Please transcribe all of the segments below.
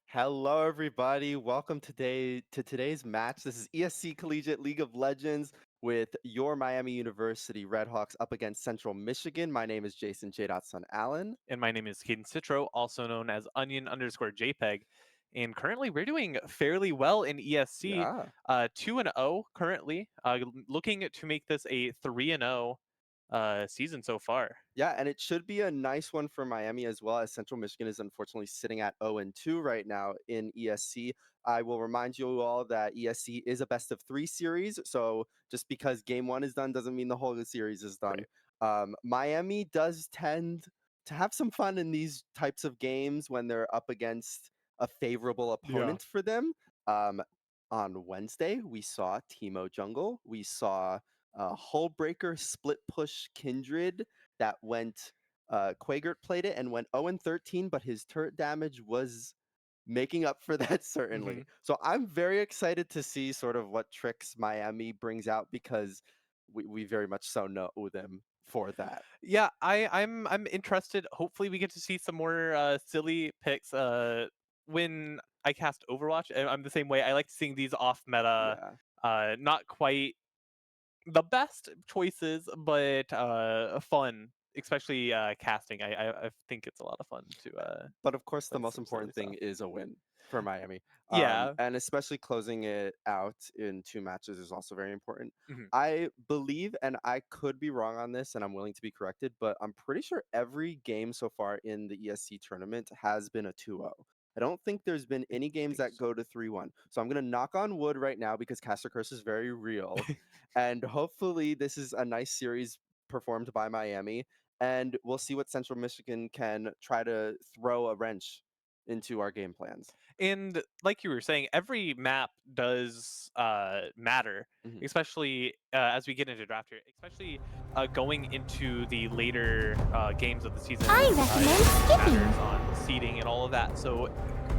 Hello, everybody. Welcome to today's match. This is ESC Collegiate League of Legends with your Miami University Redhawks up against Central Michigan. My name is Jason J. Allen. And my name is Caden Citro, also known as Onion_JPEG. And currently, we're doing fairly well in ESC. Yeah. 2-0 currently, looking to make this a 3-0 season so far. Yeah, and it should be a nice one for Miami as well, as Central Michigan is unfortunately sitting at 0-2 right now in ESC. I will remind you all that ESC is a best-of-3 series, so just because game 1 is done doesn't mean the whole series is done. Right. Miami does tend to have some fun in these types of games when they're up against a favorable opponent for them. On Wednesday, we saw Teemo Jungle. We saw Hullbreaker split push Kindred that went Quagert played it and went 0-13, but his turret damage was making up for that certainly. So I'm very excited to see sort of what tricks Miami brings out, because we very much so know them for that. Yeah, I'm interested. Hopefully, we get to see some more silly picks when I cast Overwatch. I'm the same way. I like seeing these off meta, not quite the best choices, but fun, especially casting. I think it's a lot of fun to. But of course, the play most some silly important thing stuff. is a win for Miami. Yeah. And especially closing it out in 2 matches is also very important. Mhm. I believe, and I could be wrong on this, and I'm willing to be corrected, but I'm pretty sure every game so far in the ESC tournament has been a 2-0. I don't think there's been any games that go to 3-1. So I'm going to knock on wood right now, because Caster Curse is very real. And hopefully this is a nice series performed by Miami, and we'll see what Central Michigan can try to throw a wrench into our game plans. And like you were saying, every map does matter, especially as we get into draft here, especially going into the later games of the season. I recommend skipping. Matters on seeding and all of that. So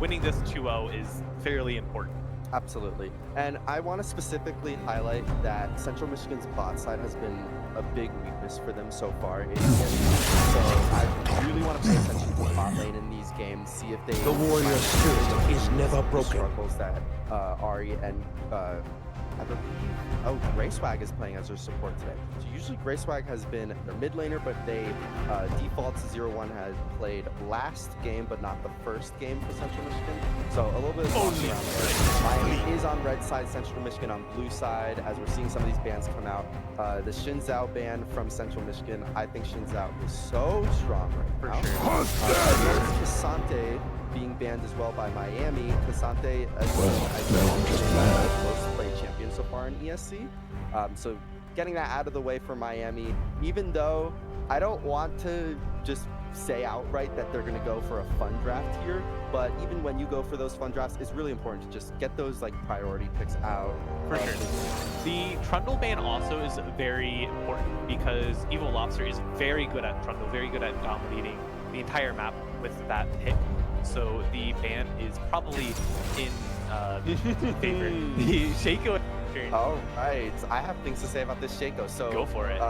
winning this 2-0 is fairly important. Absolutely. And I want to specifically highlight that Central Michigan's bot side has been a big weakness for them so far. So I really want to pay attention to the bot lane in these games, see if they... The warrior spirit is never broken. Struggles that Ari and... Grey Swag is playing as their support today. So usually Grey Swag has been their mid laner, but they default to 0-1 had played last game, but not the first game for Central Michigan. So a little bit of around there. Miami is on red side, Central Michigan on blue side, as we're seeing some of these bans come out. The Xin Zhao ban from Central Michigan, I think Xin Zhao is so strong right now. Cassante being banned as well by Miami. Cassante, as well, I think, is the most played champion so far in ESC. So getting that out of the way for Miami, even though I don't want to just say outright that they're going to go for a fun draft here, but even when you go for those fun drafts, it's really important to just get those like priority picks out. For sure. The Trundle ban also is very important, because Evil Lobster is very good at Trundle, very good at dominating the entire map with that pick. So the ban is probably in favor. The Shaco turn. All right, I have things to say about this Shaco. So go for it.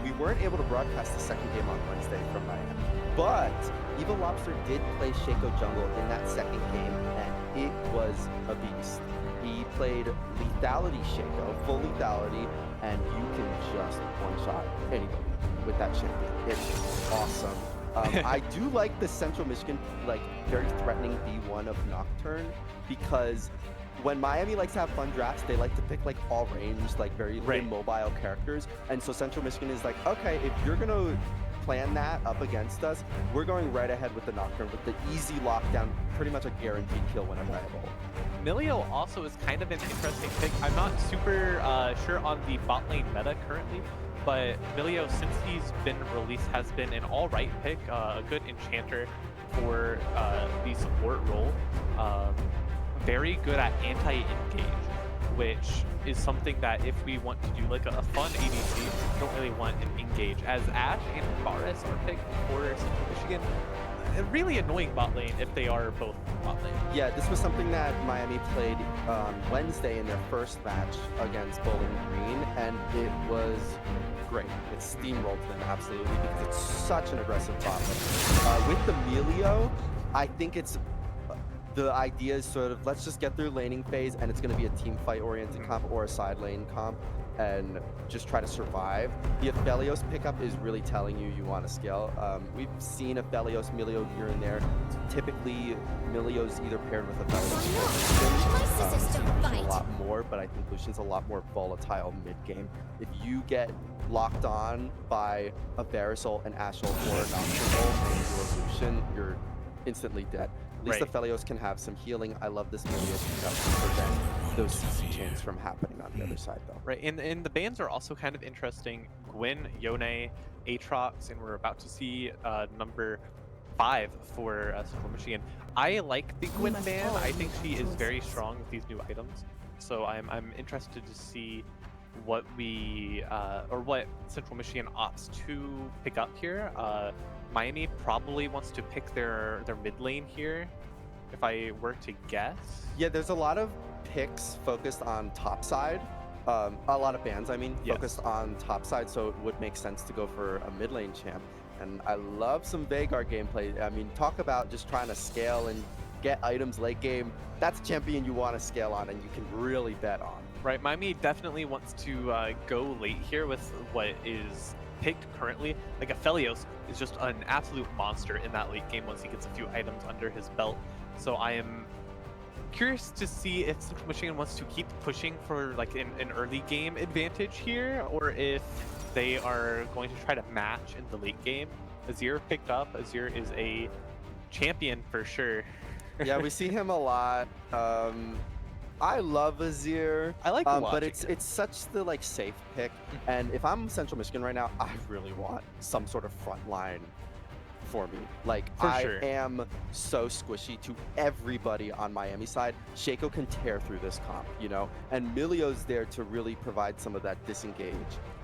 We weren't able to broadcast the second game on Wednesday from Miami, but Evil Lobster did play Shaco Jungle in that second game, and it was a beast. He played lethality Shaco, full lethality, and you can just one-shot anybody with that champion. It's awesome. I do like the Central Michigan, like, very threatening B1 of Nocturne, because when Miami likes to have fun drafts, they like to pick like all range, like very immobile characters. And so Central Michigan is like, okay, if you're gonna plan that up against us, we're going right ahead with the Nocturne with the easy lockdown, pretty much a guaranteed kill whenever I have ult. Milio also is kind of an interesting pick. I'm not super sure on the bot lane meta currently, but Milio, since he's been released, has been an alright pick, a good enchanter for the support role. Very good at anti-engage, which is something that if we want to do like a fun ADC, we don't really want an engage. As Ashe and Varus are picked for Central Michigan, a really annoying bot lane if they are both bot lane. Yeah, this was something that Miami played on Wednesday in their first match against Bowling Green, and it was great. It steamrolled them absolutely because it's such an aggressive bot lane. With the Melio, I think it's the idea is sort of let's just get through laning phase, and it's going to be a team fight oriented comp or a side lane comp, and just try to survive. The Aphelios pickup is really telling you want to scale. We've seen Aphelios, Melio here and there. Typically, Melio's either paired with Aphelios or Lucian. A lot more, but I think Lucian's a lot more volatile mid game. If you get locked on by a Varus ult, an Ashe ult, or a Nocturne ult, and you're a Lucian, you're instantly dead. At least Aphelios can have some healing. I love this Melio pickup to prevent those CC chains from happening on the other side, though. Right, and the bans are also kind of interesting. Gwyn, Yone, Aatrox, and we're about to see number 5 for Central Michigan. I like the Gwyn ban. I think she is very strong with these new items. So I'm interested to see what we or what Central Michigan opts to pick up here. Miami probably wants to pick their mid lane here, if I were to guess. Yeah, there's a lot of picks focused on top side. A lot of bans, I mean, focused on top side, so it would make sense to go for a mid lane champ. And I love some Veigar gameplay. I mean, talk about just trying to scale and get items late game. That's a champion you want to scale on and you can really bet on. Right, Miami definitely wants to go late here with what is picked currently. Like Aphelios is just an absolute monster in that late game once he gets a few items under his belt. So I am curious to see if Central Michigan wants to keep pushing for like an early game advantage here, or if they are going to try to match in the late game. Azir picked up. Azir is a champion for sure. Yeah, we see him a lot. I love Azir. I like but it's such the like safe pick. And if I'm Central Michigan right now, I really want some sort of front line for me. Like I am so squishy to everybody on Miami side. Shaco can tear through this comp, you know, and Milio's there to really provide some of that disengage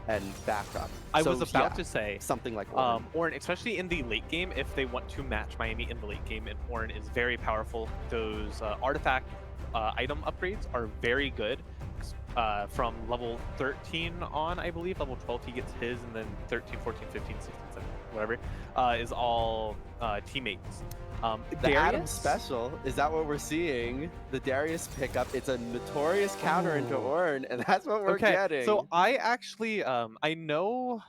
and backup. I was about to say something like Ornn. Ornn, especially in the late game, if they want to match Miami in the late game, and Ornn is very powerful. Those artifact item upgrades are very good. From level 13 on, I believe, level 12 he gets his, and then 13, 14, 15, 16, 17, whatever, is all teammates. The Adam special, is that what we're seeing? The Darius pickup, it's a notorious counter into Ornn, and that's what we're getting. So I actually, I know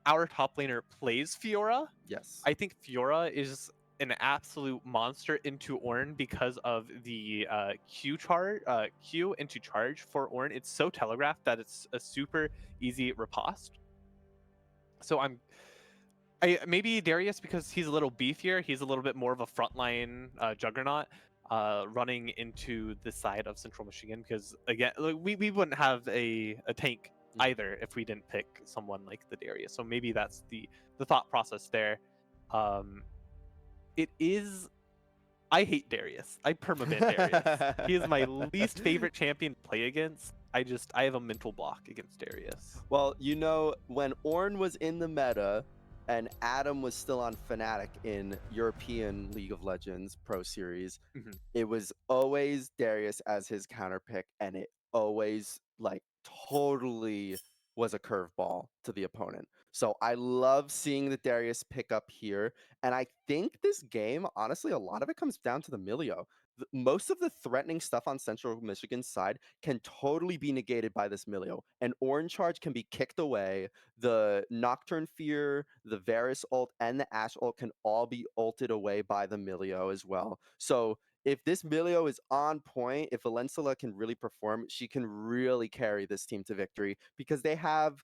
our top laner plays Fiora. Yes. I think Fiora is an absolute monster into Ornn because of the Q into charge for Ornn. It's so telegraphed that it's a super easy riposte. So maybe Darius, because he's a little beefier, he's a little bit more of a frontline juggernaut running into the side of Central Michigan, because again, we wouldn't have a tank either if we didn't pick someone like the Darius. So maybe that's the thought process there. It is. I hate Darius. I permaban Darius. He is my least favorite champion to play against. I have a mental block against Darius. Well, you know, when Ornn was in the meta and Adam was still on Fnatic in European League of Legends Pro Series, it was always Darius as his counter pick, and it always like totally was a curveball to the opponent. So I love seeing the Darius pick up here. And I think this game, honestly, a lot of it comes down to the Milio. Most of the threatening stuff on Central Michigan's side can totally be negated by this Milio. An Orange Charge can be kicked away. The Nocturne Fear, the Varus ult, and the Ashe ult can all be ulted away by the Milio as well. So if this Milio is on point, if Valensula can really perform, she can really carry this team to victory because they have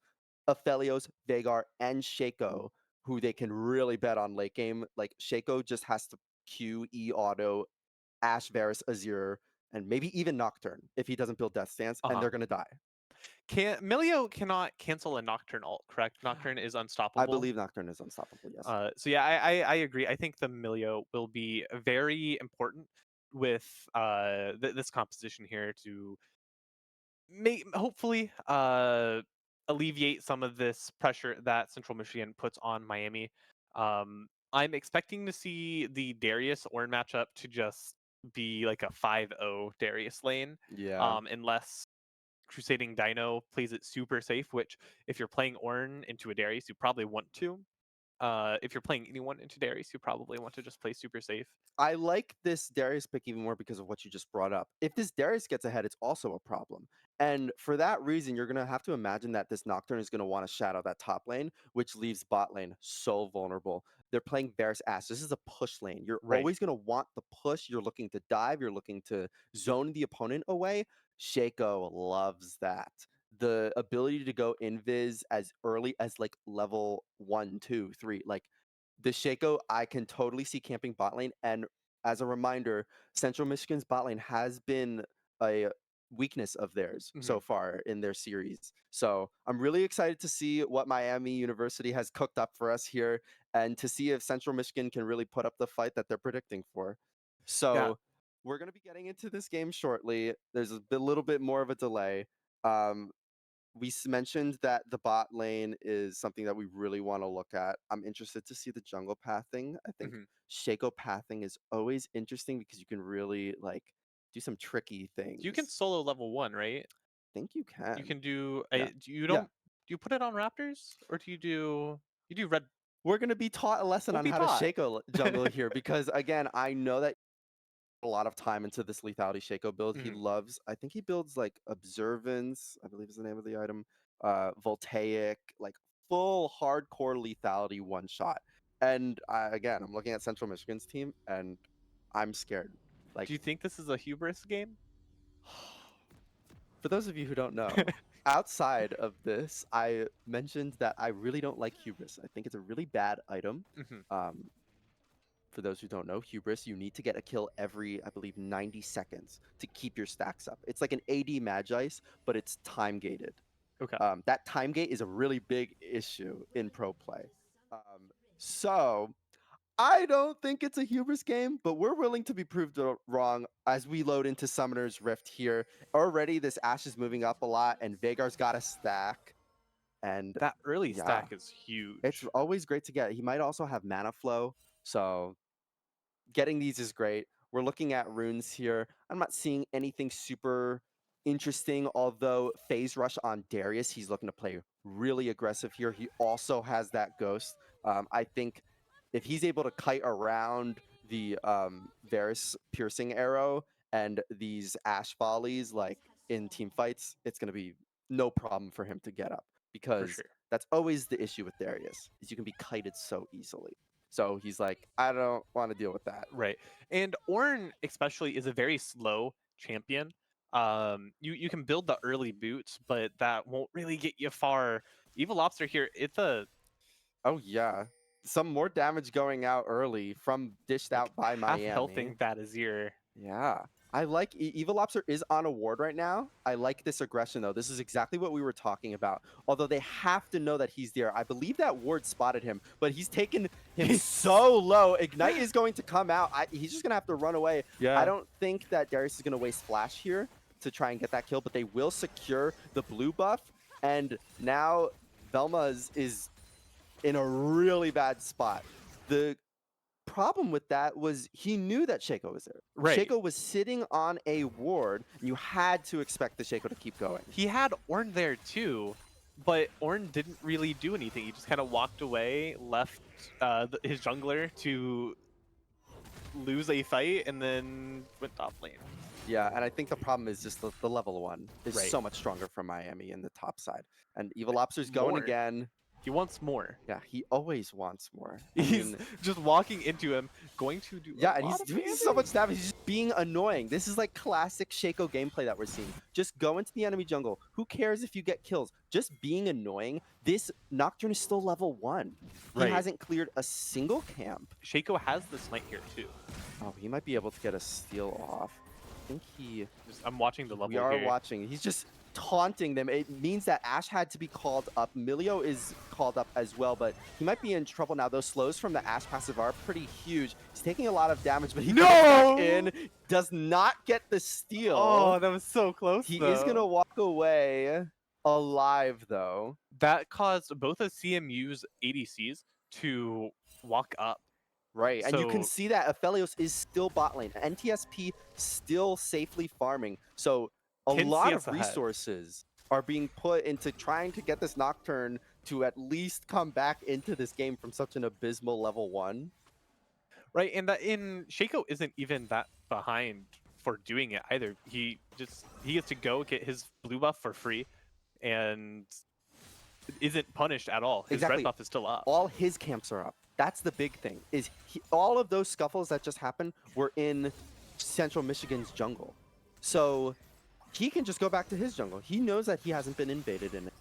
Aphelios, Veigar, and Shaco, who they can really bet on late game. Like, Shaco just has to Q, E auto, Ashe, Varus, Azir, and maybe even Nocturne if he doesn't build Death Stance, and they're going to die. Milio cannot cancel a Nocturne ult, correct? Nocturne is unstoppable. I believe Nocturne is unstoppable, yes. So yeah, I agree. I think the Milio will be very important with this composition here to hopefully alleviate some of this pressure that Central Michigan puts on Miami. I'm expecting to see the Darius Ornn matchup to just be like a 5-0 Darius lane. Yeah. Unless Crusading Dino plays it super safe, which if you're playing Ornn into a Darius, you probably want to. If you're playing anyone into Darius, you probably want to just play super safe. I like this Darius pick even more because of what you just brought up. If this Darius gets ahead, it's also a problem. And for that reason, you're going to have to imagine that this Nocturne is going to want to shadow that top lane, which leaves bot lane so vulnerable. They're playing Varus Ashe. This is a push lane. You're always going to want the push. You're looking to dive. You're looking to zone the opponent away. Shaco loves that. The ability to go invis as early as like level 1, 2, 3, like the Shaco, I can totally see camping bot lane. And as a reminder, Central Michigan's bot lane has been a weakness of theirs so far in their series. So I'm really excited to see what Miami University has cooked up for us here and to see if Central Michigan can really put up the fight that they're predicting for. So we're going to be getting into this game shortly. There's a little bit more of a delay. We mentioned that the bot lane is something that we really want to look at. I'm interested to see the jungle pathing. I think Shaco pathing is always interesting because you can really like do some tricky things. You can solo level 1, right? I think you can. You can do. Yeah. Do you put it on Raptors or do you do red? We're gonna be taught a lesson on how to Shaco jungle here because again, I know that a lot of time into this lethality Shaco build. He loves, I think he builds like Observance, I believe is the name of the item, Voltaic, like full hardcore lethality one shot. And again, I'm looking at Central Michigan's team and I'm scared. Like, do you think this is a hubris game? For those of you who don't know, outside of this, I mentioned that I really don't like Hubris. I think it's a really bad item. For those who don't know, Hubris, you need to get a kill every, I believe, 90 seconds to keep your stacks up. It's like an AD Magice, but it's time gated. Okay. That time gate is a really big issue in pro play. So I don't think it's a Hubris game, but we're willing to be proved wrong as we load into Summoner's Rift here. Already, this Ashe is moving up a lot, and Veigar's got a stack. And that early stack is huge. It's always great to get. He might also have mana flow, so getting these is great. We're looking at runes here. I'm not seeing anything super interesting, although Phase Rush on Darius, he's looking to play really aggressive here. He also has that Ghost. I think if he's able to kite around the Varus Piercing Arrow and these Ashe Volleys, like in team fights, it's going to be no problem for him to get up because that's always the issue with Darius, is you can be kited so easily. So he's like, I don't want to deal with that. Right. And Ornn especially is a very slow champion. You can build the early boots, but that won't really get you far. Evil Lobster here, it's a... Oh, yeah. Some more damage going out early from dished out by Miami. Half-healthing that Azir. Yeah. I like Evil Lobster is on a ward right now. I like this aggression, though. This is exactly what we were talking about. Although they have to know that he's there. I believe that ward spotted him, but he's taken him so low. Ignite is going to come out. He's just going to have to run away. Yeah. I don't think that Darius is going to waste Flash here to try and get that kill, but they will secure the blue buff. And now Velma is in a really bad spot. The problem with that was he knew that Shaco was there. Right. Shaco was sitting on a ward, and you had to expect the Shaco to keep going. He had Ornn there too, but Ornn didn't really do anything. He just kind of walked away, left his jungler to lose a fight, and then went top lane. Yeah, and I think the problem is just the level 1 is so much stronger from Miami in the top side. And Evil Lobster's going again. He wants more. Yeah, he always wants more. He's just walking into him, going to do and he's doing so much damage. He's just being annoying. This is like classic Shaco gameplay that we're seeing. Just go into the enemy jungle. Who cares if you get kills? Just being annoying. This Nocturne is still level 1. He hasn't cleared a single camp. Shaco has the smite here too. Oh, he might be able to get a steal off. I think he... I'm watching the level We are here. watching. He's just taunting them. It means that Ashe had to be called up. Milio is called up as well, but he might be in trouble now. Those slows from the Ashe passive are pretty huge. He's taking a lot of damage, but he comes back in, does not get the steal. Oh, that was so close. He is going to walk away alive, though. That caused both of CMU's ADCs to walk up. Right, and you can see that Aphelios is still bot lane. NTSP still safely farming. So a lot of resources are being put into trying to get this Nocturne to at least come back into this game from such an abysmal level 1. Right, and Shaco isn't even that behind for doing it either. He gets to go get his blue buff for free and isn't punished at all. His red buff is still up. All his camps are up. That's the big thing. Is all of those scuffles that just happened were in Central Michigan's jungle. So he can just go back to his jungle. He knows that he hasn't been invaded in it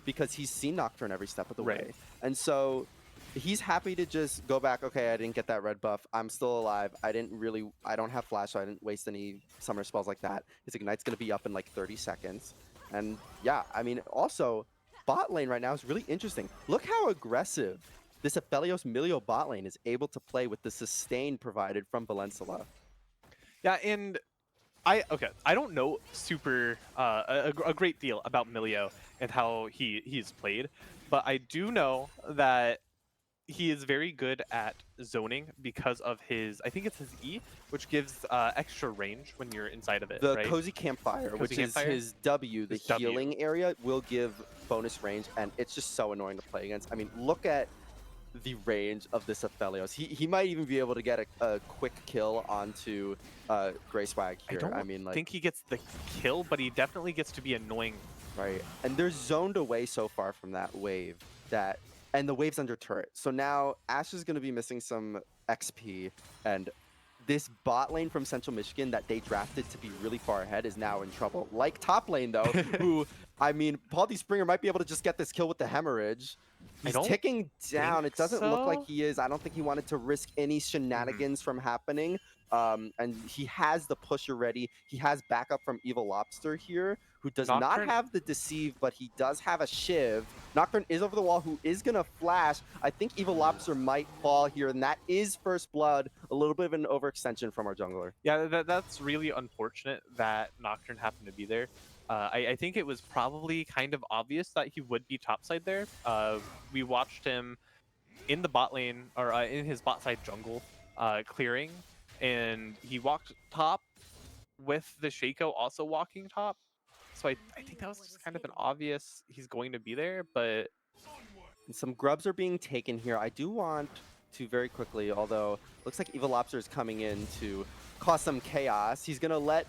because he's seen Nocturne every step of the way. And so he's happy to just go back. Okay, I didn't get that red buff. I'm still alive. I don't have flash, so I didn't waste any summer spells like that. His Ignite's going to be up in like 30 seconds. And yeah, I mean, also, bot lane right now is really interesting. Look how aggressive this Aphelios Milio bot lane is able to play with the sustain provided from Valensula. Yeah, and I don't know a great deal about Milio and how he's played, but I do know that he is very good at zoning because of his, I think it's his E, which gives extra range when you're inside of it. The Cozy Campfire, which is his W, the healing area, will give bonus range, and it's just so annoying to play against. I mean, look at the range of this Aphelios. He might even be able to get a quick kill onto Grey Swag here. I don't think he gets the kill, but he definitely gets to be annoying. Right, and they're zoned away so far from that wave and the wave's under turret. So now Ashe is going to be missing some XP, and this bot lane from Central Michigan that they drafted to be really far ahead is now in trouble. Like top lane, though, who, I mean, Paul D. Springer might be able to just get this kill with the hemorrhage. He's ticking down. It doesn't look like he is. I don't think he wanted to risk any shenanigans from happening. And he has the push already. He has backup from Evil Lobster here, who does not have the Deceive, but he does have a Shiv. Nocturne is over the wall, who is going to flash. I think Evil Lobster might fall here, and that is first blood. A little bit of an overextension from our jungler. Yeah, that's really unfortunate that Nocturne happened to be there. I think it was probably kind of obvious that he would be topside there. We watched him in the bot lane, or in his bot side jungle, clearing, and he walked top with the Shaco also walking top. So I think that was just kind of an obvious he's going to be there, but... And some grubs are being taken here. I do want to very quickly, although looks like Evil Lobster is coming in to cause some chaos. He's going to let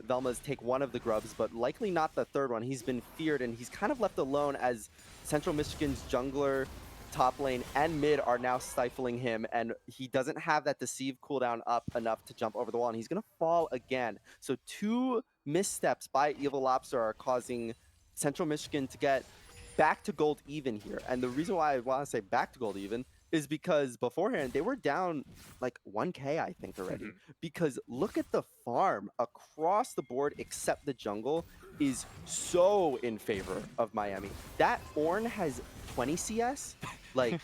Velma's take one of the grubs, but likely not the third one. He's been feared, and he's kind of left alone as Central Michigan's jungler, top lane, and mid are now stifling him, and he doesn't have that Deceive cooldown up enough to jump over the wall, and he's going to fall again. So 2 missteps by Evil Lobster are causing Central Michigan to get back to gold even here. And the reason why I want to say back to gold even is because beforehand they were down like 1k I think already. Because look at the farm across the board except the jungle is so in favor of Miami. That Ornn has 20 CS, like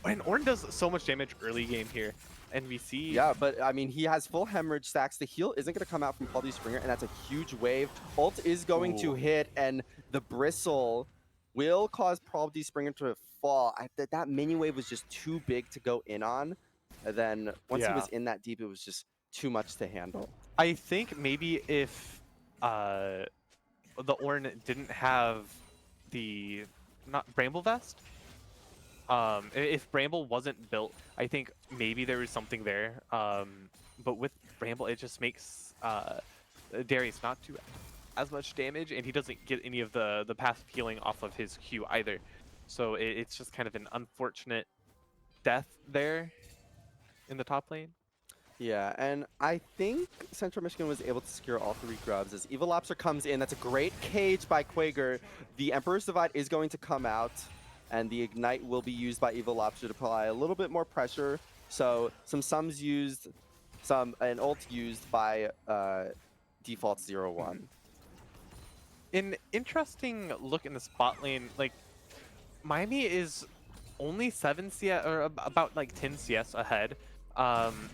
and Ornn does so much damage early game here, and we see... Yeah, but I mean, he has full hemorrhage stacks. The heal isn't going to come out from Paul D. Springer, and that's a huge wave. Ult is going to hit, and the Bristle will cause Paul D. Springer to fall. That minion wave was just too big to go in on. And then once he was in that deep, it was just too much to handle. I think maybe if the Ornn didn't have the... not Bramble Vest? If Bramble wasn't built, I think maybe there was something there. But with Bramble, it just makes Darius not do as much damage, and he doesn't get any of the passive healing off of his Q either. So it's just kind of an unfortunate death there in the top lane. Yeah, and I think Central Michigan was able to secure all 3 grubs as Evil Lobster comes in. That's a great cage by Quager. The Emperor's Divide is going to come out, and the Ignite will be used by Evil Lobster to apply a little bit more pressure. So some sums used, an ult used by default 0-1. An interesting look in the spot lane, like Miami is only 7 CS or about like 10 CS ahead. And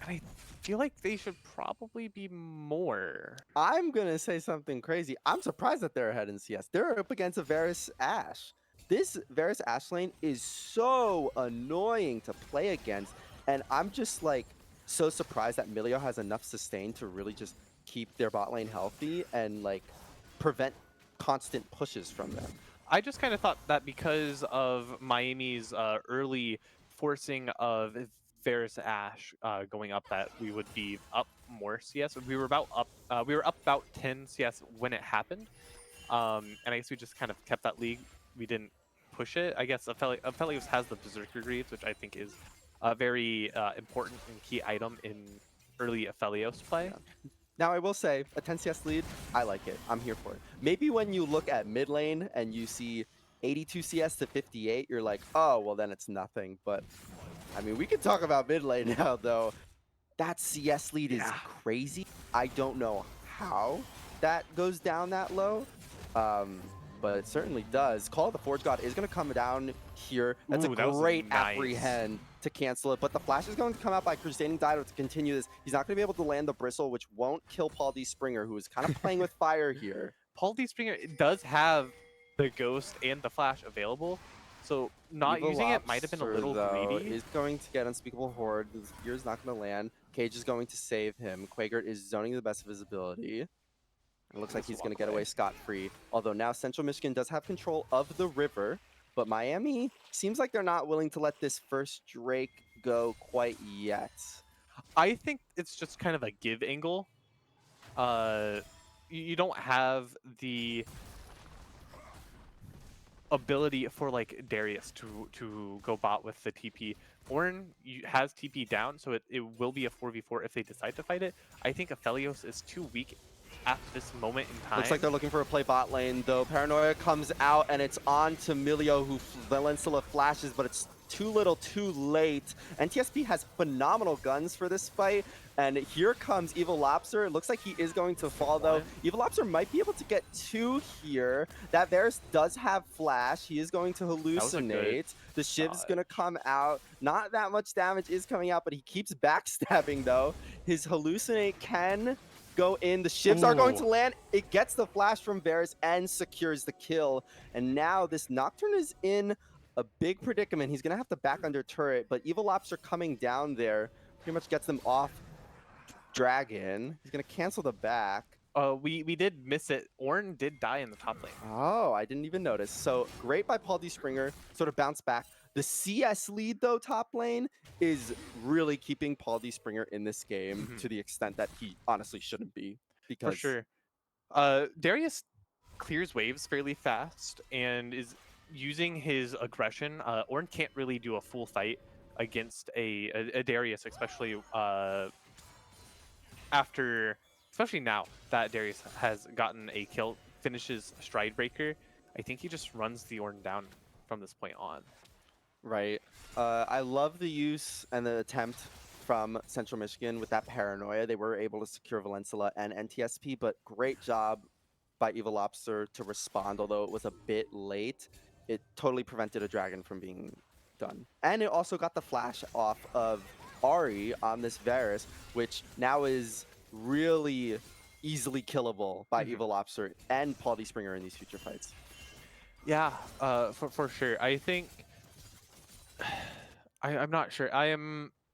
I feel like they should probably be more. I'm going to say something crazy. I'm surprised that they're ahead in CS. They're up against a Varus Ashe. This Varus Ashe lane is so annoying to play against. And I'm just like so surprised that Milio has enough sustain to really just keep their bot lane healthy and like prevent constant pushes from them. I just kind of thought that because of Miami's early forcing of Varus Ashe going up, that we would be up more CS. We were about up. We were up about 10 CS when it happened, and I guess we just kind of kept that lead. We didn't push it. I guess Aphelios has the Berserker Greaves, which I think is a very important and key item in early Aphelios play. Yeah. Now, I will say, a 10 CS lead, I like it. I'm here for it. Maybe when you look at mid lane and you see 82 CS to 58, you're like, oh, well, then it's nothing. But, I mean, we can talk about mid lane now, though. That CS lead is crazy. I don't know how that goes down that low, but it certainly does. Call of the Forge God is going to come down here. That's a great apprehend to cancel it, but the flash is going to come out by Crusading Dido to continue this. He's not going to be able to land the Bristle, which won't kill Paul D. Springer, who is kind of playing with fire here. Paul D. Springer does have the Ghost and the Flash available, so not Evil using it might have been a little greedy. Is going to get Unspeakable Horde. The spear is not going to land. Cage is going to save him. Quaker is zoning the best visibility. It looks like he's going to get away scot-free. Although now Central Michigan does have control of the river, but Miami seems like they're not willing to let this first Drake go quite yet. I think it's just kind of a give angle. You don't have the ability for like Darius to go bot with the TP. Ornn has TP down, so it will be a 4v4 if they decide to fight it. I think Aphelios is too weak at this moment in time. Looks like they're looking for a play bot lane, though. Paranoia comes out, and it's on to Milio, who Valencilla flashes, but it's too little too late. NTSP has phenomenal guns for this fight, and here comes Evil Lobster. It looks like he is going to fall, though. Evil Lobster might be able to get 2 here. That Varus does have flash. He is going to hallucinate. The Shiv's going to come out. Not that much damage is coming out, but he keeps backstabbing, though. His hallucinate can go in. The Shivs are going to land. It gets the flash from Varus and secures the kill. And now this Nocturne is in a big predicament. He's going to have to back under turret, but Evil Lobster coming down there pretty much gets them off Dragon. He's going to cancel the back. We did miss it. Ornn did die in the top lane. Oh, I didn't even notice. So great by Paul D. Springer, sort of bounce back. The CS lead, though, top lane, is really keeping Paul D. Springer in this game to the extent that he honestly shouldn't be. Because... For sure. Darius clears waves fairly fast and is using his aggression. Ornn can't really do a full fight against a Darius, especially especially now that Darius has gotten a kill, finishes Stride Breaker. I think he just runs the Ornn down from this point on. Right. I love the use and the attempt from Central Michigan with that Paranoia. They were able to secure Valencilla and NTSP, but great job by Evil Lobster to respond, although it was a bit late. It totally prevented a dragon from being done. And it also got the flash off of Ahri on this Varus, which now is really easily killable by Evil Lobster and Paul D. Springer in these future fights. Yeah, for sure. I think... I'm not sure.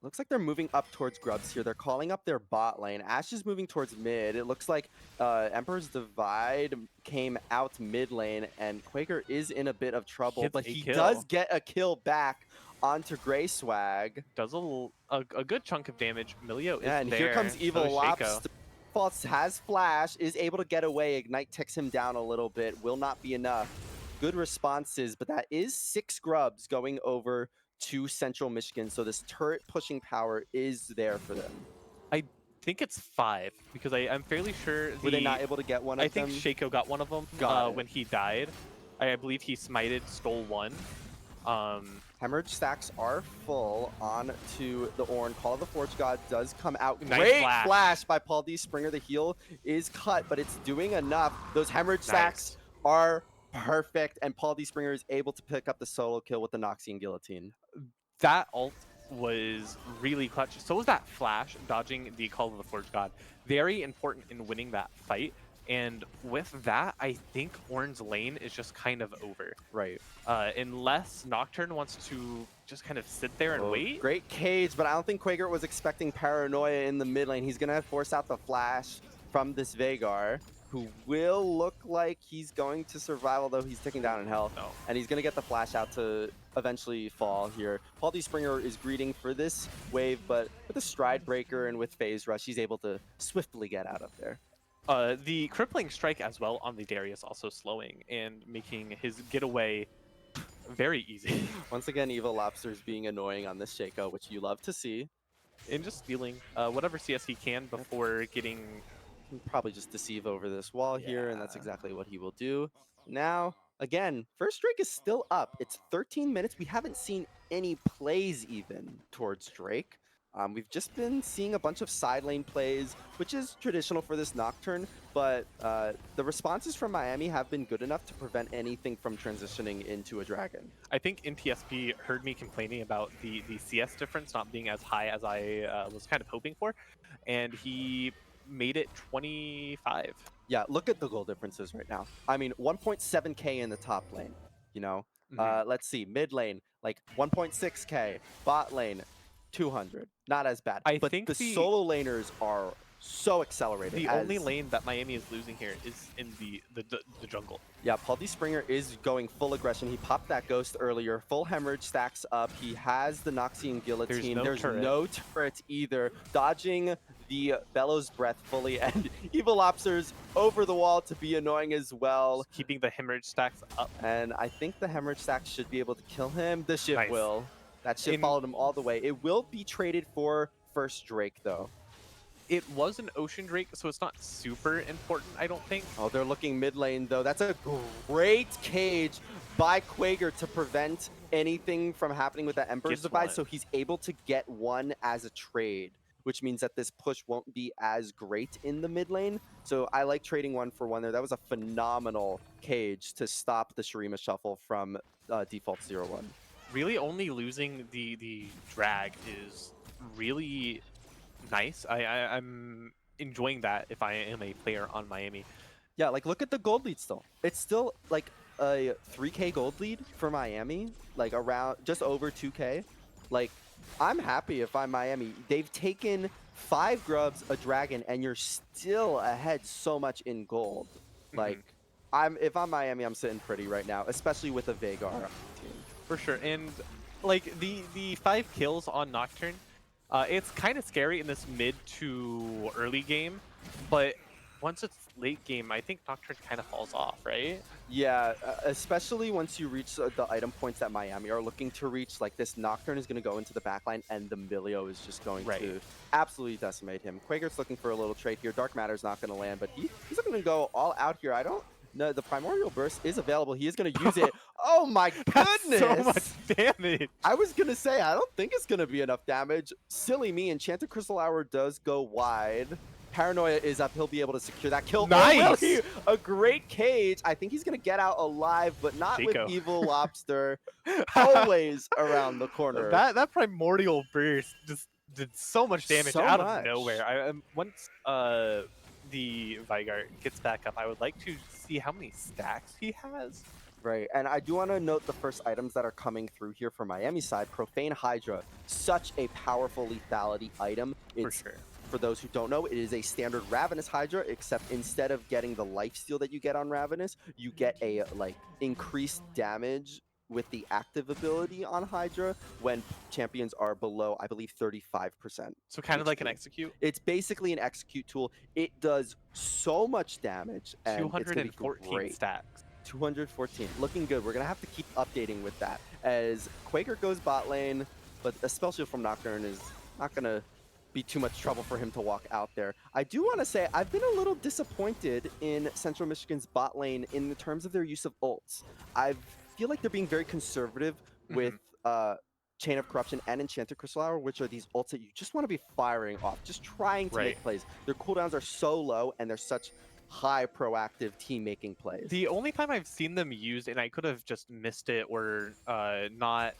Looks like they're moving up towards Grubs here. They're calling up their bot lane. Ashe is moving towards mid. It looks like Emperor's Divide came out mid lane, and Quaker is in a bit of trouble, but he does get a kill back onto Grey Swag. Does a good chunk of damage. Milio is there. And here comes Evil Lobster. False has flash, is able to get away. Ignite ticks him down a little bit. Will not be enough. good responses, but that is 6 grubs going over to Central Michigan, so this turret pushing power is there for them. I think it's 5 because I'm fairly sure Were they not able to get one of I think them? Shaco got one of them when he died. I believe he smited, stole one. Hemorrhage stacks are full on to the Ornn. Call of the Forge God does come out. Nice Great flash. flash by Paul D. Springer. The heal is cut, but it's doing enough. Those Hemorrhage stacks are perfect, and Paul D. Springer is able to pick up the solo kill with the Noxian Guillotine. That ult was really clutch. So was that flash, dodging the Call of the Forge God. Very important in winning that fight. And with that, I think Ornn's lane is just kind of over. Right. Unless Nocturne wants to just kind of sit there and wait. Great cage, but I don't think Quaker was expecting Paranoia in the mid lane. He's going to force out the flash from this Veigar, who will look like he's going to survive, although he's ticking down in health. No. And he's going to get the flash out to eventually fall here. Paul D. Springer is greeting for this wave, but with a Stride Breaker and with Phase Rush, he's able to swiftly get out of there. The Crippling Strike as well on the Darius also slowing and making his getaway very easy. Once again, Evil Lobster's being annoying on this Shaco, which you love to see. And just stealing whatever CS he can before getting... Probably just deceive over this wall here, and that's exactly what he will do. Now, again, first Drake is still up. It's 13 minutes. We haven't seen any plays even towards Drake. We've just been seeing a bunch of side lane plays, which is traditional for this Nocturne, but the responses from Miami have been good enough to prevent anything from transitioning into a Dragon. I think NTSP heard me complaining about the CS difference not being as high as I was kind of hoping for, and he made it 25. Yeah, look at the goal differences right now. I mean, 1.7k in the top lane, you know? Let's see, mid lane, like 1.6k, bot lane, 200. Not as bad. I but think the solo laners are so accelerated. The only lane that Miami is losing here is in the jungle. Yeah, Paul D. Springer is going full aggression. He popped that Ghost earlier. Full Hemorrhage stacks up. He has the Noxian Guillotine. There's no turret either. Dodging the Bellows Breath fully, and Evil Lobster's over the wall to be annoying as well. Just keeping the Hemorrhage stacks up. And I think the Hemorrhage stacks should be able to kill him. The ship will. That ship followed him all the way. It will be traded for first Drake, though. It was an Ocean Drake, so it's not super important, I don't think. Oh, they're looking mid lane, though. That's a great cage by Quaker to prevent anything from happening with that Emperor's Device, so he's able to get one as a trade, which means that this push won't be as great in the mid lane. So I like trading one for one there. That was a phenomenal cage to stop the Shurima Shuffle from default 0-1. Really only losing the drag is really nice. I'm enjoying that if I am a player on Miami. Yeah, like look at the gold lead still. It's still like a 3k gold lead for Miami, like around just over 2k. Like I'm happy if I'm Miami. They've taken 5 grubs, a dragon, and you're still ahead so much in gold. Like if I'm Miami, I'm sitting pretty right now, especially with a Veigar on the team. For sure. And like the 5 kills on Nocturne, it's kind of scary in this mid to early game, but once it's late game, I think Nocturne kind of falls off, right? Yeah, especially once you reach the item points that Miami are looking to reach. Like this Nocturne is going to go into the backline, and the Milio is just going to absolutely decimate him. Quaker's looking for a little trade here. Dark Matter's not going to land, but he's going to go all out here. I don't know. The Primordial Burst is available. He is going to use it. Oh my goodness! So much damage. I was going to say, I don't think it's going to be enough damage. Silly me. Enchanted Crystal Hour does go wide. Paranoia is up. He'll be able to secure that kill. Nice! A great cage. I think he's going to get out alive, but not with Evil Lobster always around the corner. That Primordial Burst just did so much damage out of nowhere. Once the Veigar gets back up, I would like to see how many stacks he has. Right, and I do want to note the first items that are coming through here from Miami side. Profane Hydra, such a powerful lethality item. For sure. For those who don't know, it is a standard Ravenous Hydra, except instead of getting the lifesteal that you get on Ravenous, you get a increased damage with the active ability on Hydra when champions are below, I believe, 35%. So kind of like an execute? It's basically an execute tool. It does so much damage. And 214 stacks. 214. Looking good. We're going to have to keep updating with that. As Quaker goes bot lane, but a spell shield from Nocturne is not going to be too much trouble for him to walk out there. I do want to say I've been a little disappointed in Central Michigan's bot lane in the terms of their use of ults. I feel like they're being very conservative with Chain of Corruption and Enchanted Crystal Hour, which are these ults that you just want to be firing off, just trying to make plays. Their cooldowns are so low, and they're such high proactive team-making plays. The only time I've seen them used, and I could have just missed it or not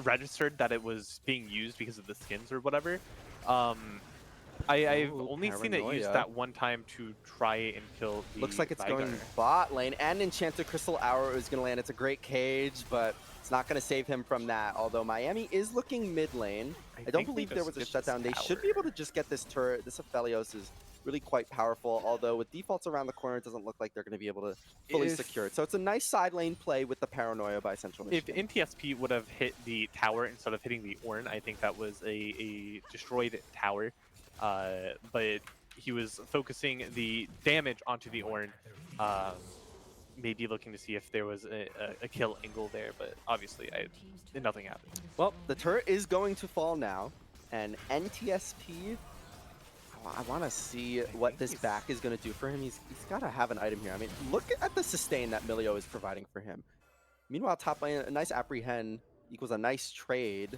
registered that it was being used because of the skins or whatever, I've only seen it used that one time to try and kill the Looks like it's Vigar. going bot lane, and Enchanted Crystal Hour is going to land. It's a great cage, but it's not going to save him from that, although Miami is looking mid lane. I don't believe there was a shutdown. They should be able to just get this turret. This Aphelios is really quite powerful, although with defaults around the corner, it doesn't look like they're going to be able to fully secure it. So it's a nice side lane play with the Paranoia by Central Michigan. If NTSP would have hit the tower instead of hitting the Ornn, I think that was a destroyed tower. But he was focusing the damage onto the Ornn, maybe looking to see if there was a kill angle there, but obviously nothing happened. Well, the turret is going to fall now, and NTSP, I want to see what this back is going to do for him. He's got to have an item here. I mean, look at the sustain that Milio is providing for him. Meanwhile, top lane, a nice apprehend equals a nice trade.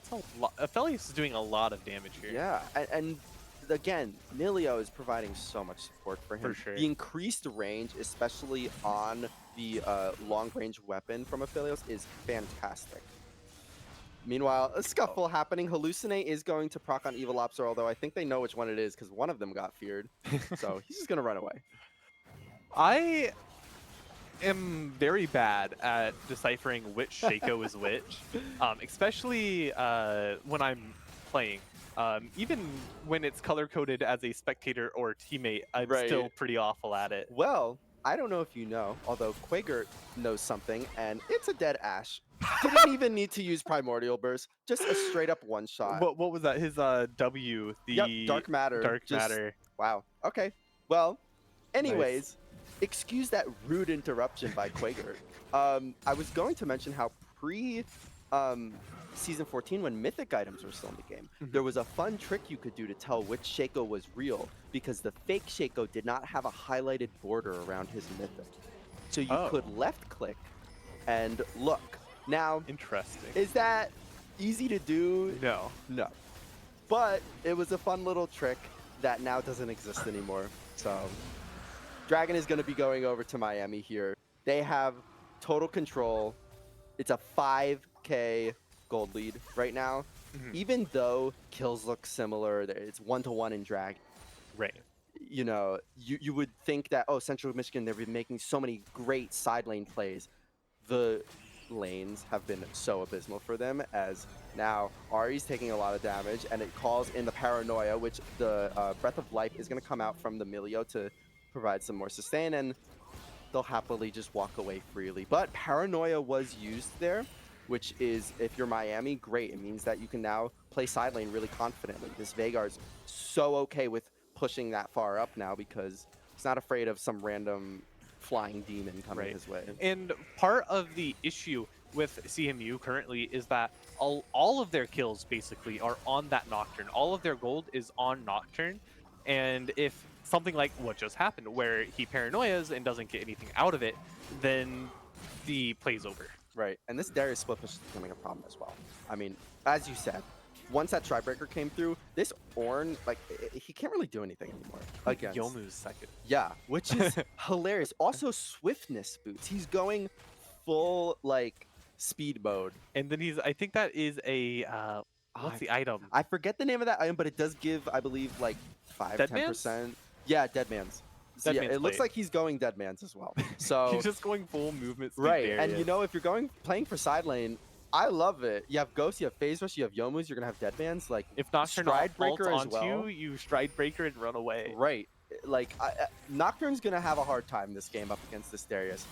Aphelios is doing a lot of damage here. Yeah, and again, Milio is providing so much support for him. For sure. The increased range, especially on the long-range weapon from Aphelios, is fantastic. Meanwhile, a scuffle happening. Hallucinate is going to proc on Evil Lobster, although I think they know which one it is because one of them got feared. So he's just going to run away. I am very bad at deciphering which Shaco is which, especially when I'm playing. Even when it's color-coded as a spectator or teammate, I'm still pretty awful at it. Well, I don't know if you know, although Quaker knows something, and it's a dead Ashe. Didn't even need to use Primordial Burst, just a straight-up one-shot. What was that? His W, the Dark Matter. Matter. Wow. Okay. Well, anyways, excuse that rude interruption by Quaker. I was going to mention how Season 14, when Mythic items were still in the game, there was a fun trick you could do to tell which Shaco was real, because the fake Shaco did not have a highlighted border around his Mythic. So you could left-click and look. Now, interesting. Is that easy to do? No. No. But it was a fun little trick that now doesn't exist anymore. So Dragon is going to be going over to Miami here. They have total control. It's a 5K gold lead right now. Even though kills look similar, it's 1-to-1 in Dragon. Right. You know, you would think that, oh, Central Michigan, they've been making so many great side lane plays. The lanes have been so abysmal for them, as now Ari's taking a lot of damage, and it calls in the Paranoia, which the Breath of Life is going to come out from the Milio to provide some more sustain, and they'll happily just walk away freely. But Paranoia was used there, which is, if you're Miami, great. It means that you can now play side lane really confidently. This Veigar's so okay with pushing that far up now because he's not afraid of some random flying demon coming his way. And part of the issue with CMU currently is that all of their kills basically are on that Nocturne. All of their gold is on Nocturne, and if something like what just happened, where he paranoias and doesn't get anything out of it, then the play's over. Right, and this Darius split push is becoming a problem as well. I mean, as you said, once that Tribreaker came through, this Ornn, like, he can't really do anything anymore against Yomu's second. Yeah, which is hilarious. Also, swiftness boots. He's going full, like, speed mode. And then I think that is a, what's the item? I forget the name of that item, but it does give, I believe, like, 5-10%. Yeah, Deadman's. So yeah, it looks like he's going Deadman's as well. So he's just going full movement speed. Right, and you know, if you're playing for side lane, I love it. You have Ghost, you have Phase Rush, you have Yomu's, you're going to have Deadman's. Like, if Nocturne Stride Breaker as onto well. You Stride Breaker and run away. Right. Like, Nocturne's going to have a hard time this game up against this Darius.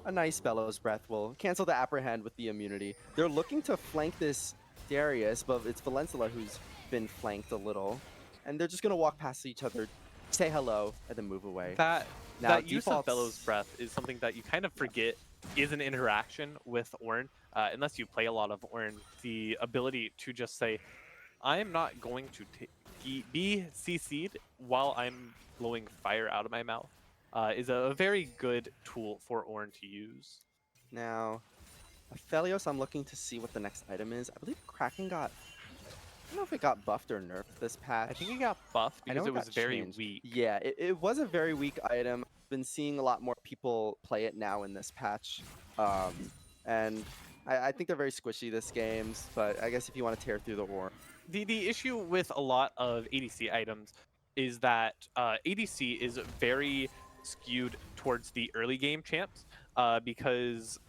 A nice Bellows Breath will cancel the Apprehend with the immunity. They're looking to flank this Darius, but it's Valencilla who's been flanked a little. And they're just going to walk past each other, say hello, and then move away. That Now, that use of Bellows Breath is something that you kind of forget is an interaction with Ornn. Unless you play a lot of Ornn, the ability to just say, I'm not going to be CC'd while I'm blowing fire out of my mouth is a very good tool for Ornn to use. Now, Aphelios, I'm looking to see what the next item is. I believe Kraken got, I don't know if it got buffed or nerfed this patch. I think it got buffed because it was very changed. weak. Yeah, it was a very weak item. I've been seeing a lot more people play it now in this patch. And I think they're very squishy this games, but I guess if you want to tear through the ore. The issue with a lot of ADC items is that ADC is very skewed towards the early game champs because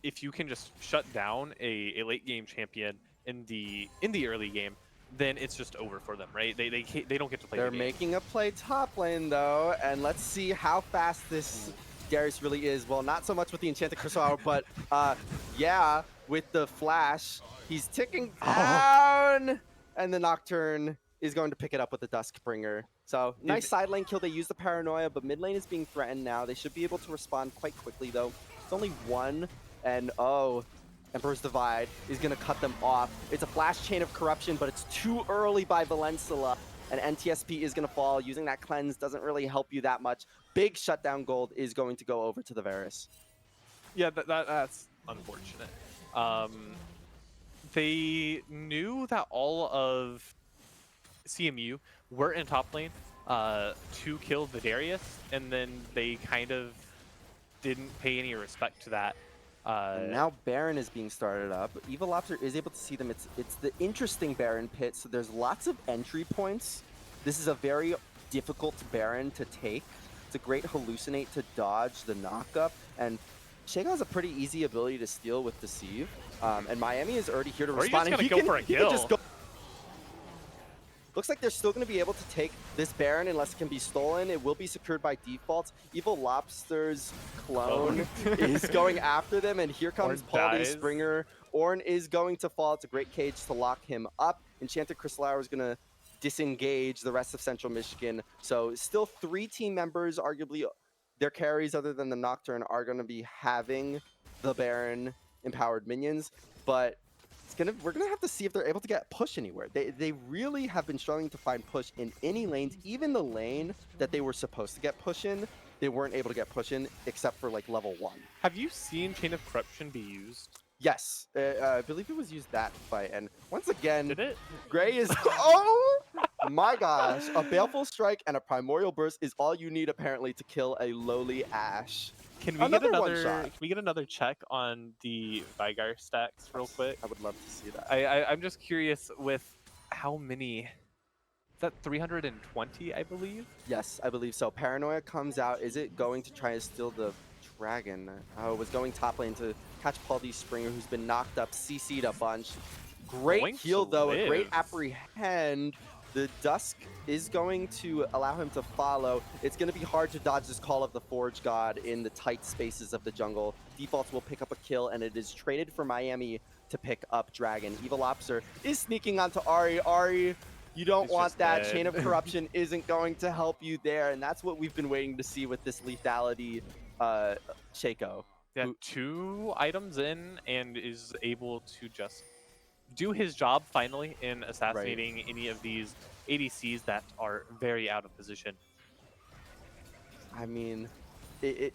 if you can just shut down a late game champion in the early game, then it's just over for them, right? They don't get to play They're the game. making a play top lane though, and let's see how fast this Darius really is. Well, not so much with the Enchanted Crystal Hour, but yeah, with the flash, he's ticking down, and the Nocturne is going to pick it up with the Duskbringer. So nice side lane kill. They use the Paranoia, but mid lane is being threatened now. They should be able to respond quite quickly though. It's only one, and Emperor's Divide is going to cut them off. It's a flash chain of corruption, but it's too early by Valencilla. And NTSP is going to fall. Using that cleanse doesn't really help you that much. Big shutdown gold is going to go over to the Varus. Yeah, that's unfortunate. They knew that all of CMU were in top lane to kill the Darius, and then they kind of didn't pay any respect to that. And now Baron is being started up. Evil Lobster is able to see them. It's the interesting Baron pit, so there's lots of entry points. This is a very difficult Baron to take. It's a great hallucinate to dodge the knockup, and Shaco has a pretty easy ability to steal with Deceive. And Miami is already here to respond. Or he's just gonna go for a kill. Looks like they're still going to be able to take this Baron unless it can be stolen. It will be secured by default. Evil Lobster's clone is going after them, and here comes Paul the Springer. Ornn is going to fall. It's a great cage to lock him up. Enchanted Crystal Hour is going to disengage the rest of Central Michigan. So still 3 team members, arguably their carries other than the Nocturne, are going to be having the Baron empowered minions, but we're gonna have to see if they're able to get push anywhere. They really have been struggling to find push in any lanes, even the lane that they were supposed to get push in. They weren't able to get push in except for like level 1. Have you seen Chain of Corruption be used? Yes, I believe it was used that fight, and once again, did it? Gray is oh my gosh! A Baleful Strike and a Primordial Burst is all you need apparently to kill a lowly Ashe. Can we get another check on the Vigar stacks real quick? I would love to see that. I'm just curious with how many. Is that 320, I believe? Yes, I believe so. Paranoia comes out. Is it going to try to steal the dragon? Oh, it was going top lane to catch Paul D. Springer, who's been knocked up, CC'd a bunch. Great heal though, a great apprehend. The Dusk is going to allow him to follow. It's going to be hard to dodge this Call of the Forge God in the tight spaces of the jungle. Defaults will pick up a kill, and it is traded for Miami to pick up Dragon. Evil Lobster is sneaking onto Ahri. Ahri, you don't want that. Chain of Corruption isn't going to help you there, and that's what we've been waiting to see with this lethality Shaco. Yeah, 2 items in and is able to just do his job finally in assassinating any of these ADCs that are very out of position. I mean,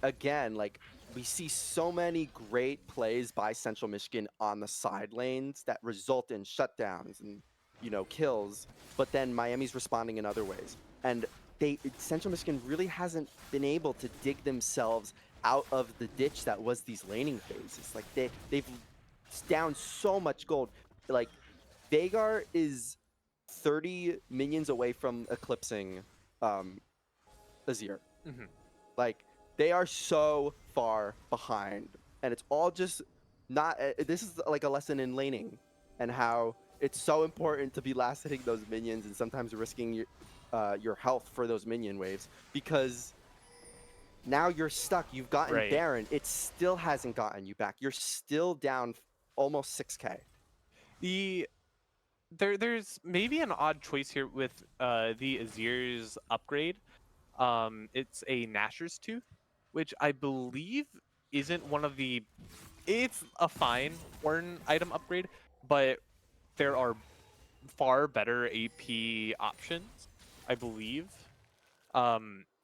again, like, we see so many great plays by Central Michigan on the side lanes that result in shutdowns and, you know, kills, but then Miami's responding in other ways. And Central Michigan really hasn't been able to dig themselves out of the ditch that was these laning phases. Like, they've down so much gold. Like, Vagar is 30 minions away from eclipsing Azir. Like, they are so far behind, and it's all just not. This is like a lesson in laning and how it's so important to be last hitting those minions and sometimes risking your health for those minion waves, because now you're stuck. You've gotten Baron. It still hasn't gotten you back. You're still down almost 6K. There's maybe an odd choice here with the Azir's upgrade. It's a Gnasher's Tooth, which I believe isn't one of the. It's a fine Ornn item upgrade, but there are far better AP options, I believe.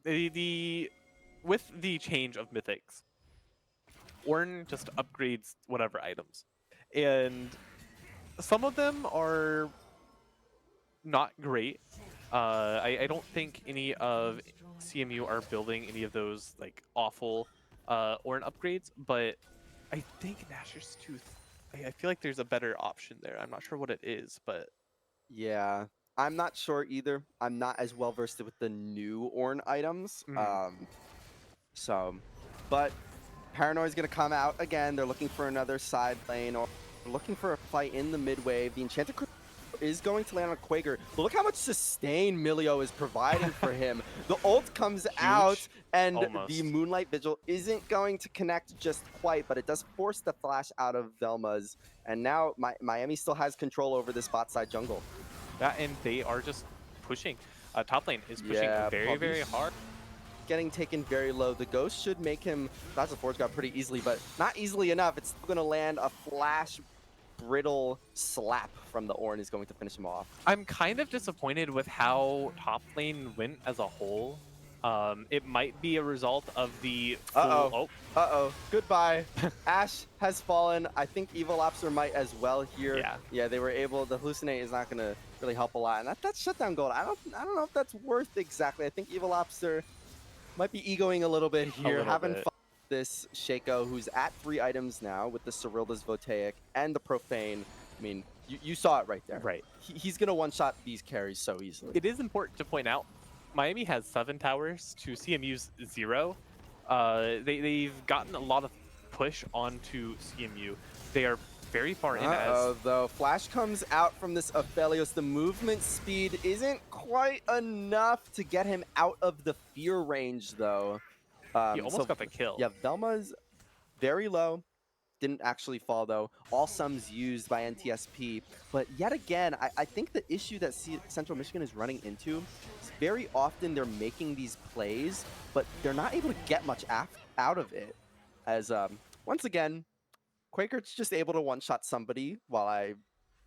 The with the change of mythics, Ornn just upgrades whatever items, and some of them are not great. I don't think any of CMU are building any of those like awful Ornn upgrades, but I think Gnasher's Tooth. I feel like there's a better option there. I'm not sure what it is, but Yeah, I'm not sure either. I'm not as well versed with the new Ornn items. So, but Paranoid's gonna come out again. They're looking for another side lane or looking for a fight in the mid wave. The Enchanted is going to land on Quaker, but look how much sustain Milio is providing for him. The ult comes out, and the Moonlight Vigil isn't going to connect just quite, but it does force the flash out of Velma's, and now Miami still has control over this bot side jungle. Yeah, and they are just pushing. Top lane is pushing very hard. Getting taken very low. The Ghost should make him dodge the Forge God pretty easily, but not easily enough. It's still going to land a flash brittle slap from the Ornn is going to finish him off. I'm kind of disappointed with how top lane went as a whole. It might be a result of the full... Goodbye. Ashe has fallen. I think Evil Lobster might as well here. Yeah, they were able... The Hallucinate is not going to really help a lot. And that's shutdown gold. I don't know if that's worth exactly. I think Evil Lobster might be egoing a little bit here. Having fun. This Shaco, who's at 3 items now with the Cyrilda's Voltaic and the Profane. I mean, you saw it right there. Right. He's going to one-shot these carries so easily. It is important to point out, Miami has 7 towers to CMU's 0. They've gotten a lot of push onto CMU. They are very far in as... though. Flash comes out from this Aphelios. The movement speed isn't quite enough to get him out of the fear range, though. He almost got the kill. Yeah, Velma's very low. Didn't actually fall, though. All sums used by NTSP. But yet again, I think the issue that Central Michigan is running into is very often they're making these plays, but they're not able to get much out of it. As, once again, Quaker's just able to one-shot somebody while I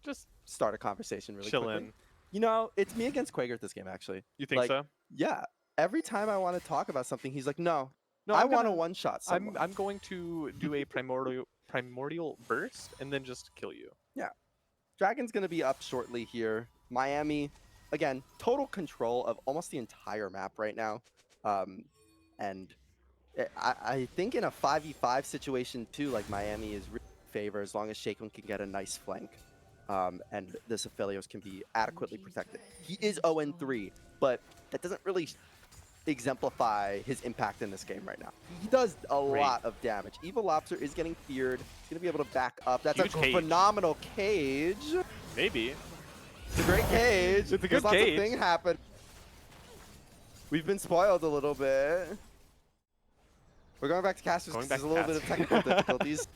just start a conversation really quickly. In. You know, it's me against Quaker at this game, actually. You think so? Yeah. Every time I want to talk about something, he's like, no, I want to one-shot someone. I'm going to do a primordial burst and then just kill you. Yeah. Dragon's going to be up shortly here. Miami, again, total control of almost the entire map right now. And I think in a 5v5 situation, too, like Miami is really in favor as long as Shaken can get a nice flank. And this Aphelios can be adequately protected. He is 0-3, but that doesn't really exemplify his impact in this game right now. He does a lot of damage. Evil Lobster is getting feared. He's going to be able to back up. That's a phenomenal cage. Maybe. It's a great cage. It's a good lots cage. of things happen. We've been spoiled a little bit. We're going back to casters because there's a little bit of technical difficulties.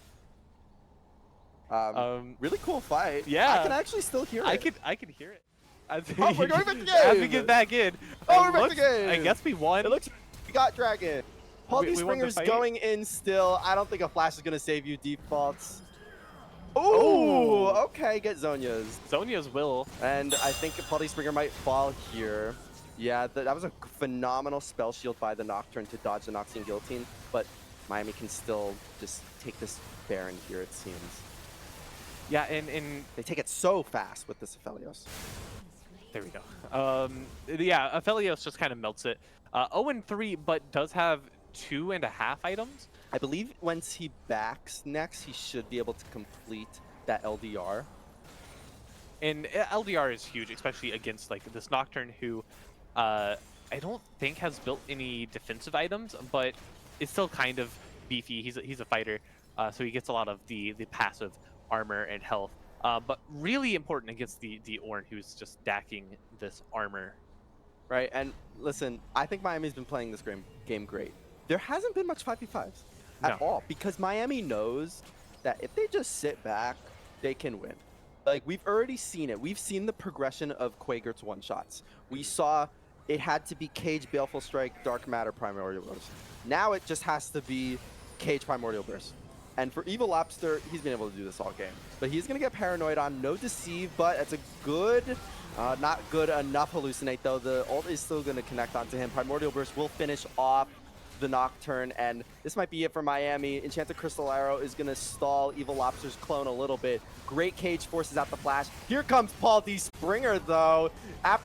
Really cool fight. Yeah. I can actually still hear it. I can hear it. Oh, we're going back to game! As we get back in. Oh, we're back to game! I guess we won. It looks like we got Dragon. Paldy Springer's going in still. I don't think a flash is going to save you defaults. Ooh, okay, get Zhonya's. Zhonya's will. And I think Paldy Springer might fall here. Yeah, that was a phenomenal spell shield by the Nocturne to dodge the Noxian Guillotine, but Miami can still just take this Baron here, it seems. Yeah, and they take it so fast with this Aphelios. There we go. Yeah, Aphelios just kind of melts it. 0-3, but does have 2.5 items. I believe once he backs next, he should be able to complete that LDR. And LDR is huge, especially against like this Nocturne who I don't think has built any defensive items, but is still kind of beefy. He's a fighter, so he gets a lot of the passive armor and health. But really important against the Ornn, who's just stacking this armor. Right, and listen, I think Miami's been playing this game great. There hasn't been much 5v5s at all, because Miami knows that if they just sit back, they can win. Like, we've already seen it. We've seen the progression of Quakert's one-shots. We saw it had to be Cage, Baleful Strike, Dark Matter, Primordial Burst. Now it just has to be Cage, Primordial Burst. And for Evil Lobster, he's been able to do this all game. But he's going to get Paranoid on. No Deceive, but it's a good, not good enough Hallucinate, though. The ult is still going to connect onto him. Primordial Burst will finish off the Nocturne, and this might be it for Miami. Enchanted Crystal Arrow is going to stall Evil Lobster's clone a little bit. Great Cage forces out the flash. Here comes Paul D. Springer, though. After